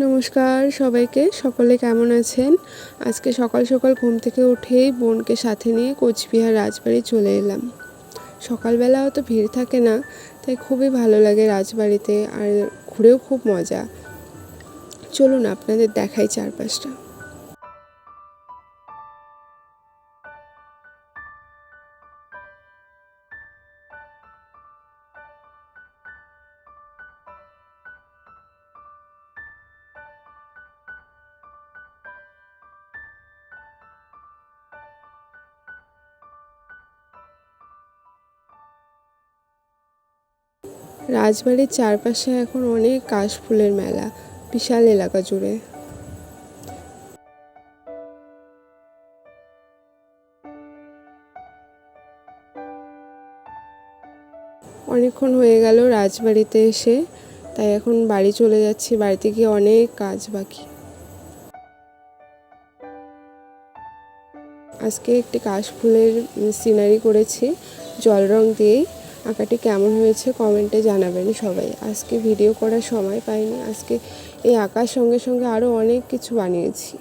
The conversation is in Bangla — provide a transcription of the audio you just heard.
নমস্কার সবাইকে, সকলে কেমন আছেন? আজকে সকাল সকাল ঘুম থেকে উঠেই বোনকে সাথে নিয়ে কোচবিহার রাজবাড়ি চলে এলাম। সকালবেলা অত ভিড় থাকে না, তাই খুবই ভালো লাগে রাজবাড়িতে, আর ঘুরেও খুব মজা। চলুন আপনাদের দেখাই চারপাশটা। রাজবাড়ির চারপাশে এখন অনেক কাশফুলের মেলা, বিশাল এলাকা জুড়ে। অনেকক্ষণ হয়ে গেল রাজবাড়িতে এসে, তাই এখন বাড়ি চলে যাচ্ছি। বাড়িতে গিয়ে অনেক কাজ বাকি। আজকে একটি কাশফুলের সিনারি করেছি জল রং দিয়েই। আঁকাটি কেমন হয়েছে কমেন্টে জানাবেন সবাই। আজকে ভিডিও করার সময় পাইনি, আজকে এই আঁকার সঙ্গে সঙ্গে আরও অনেক কিছু বানিয়েছি।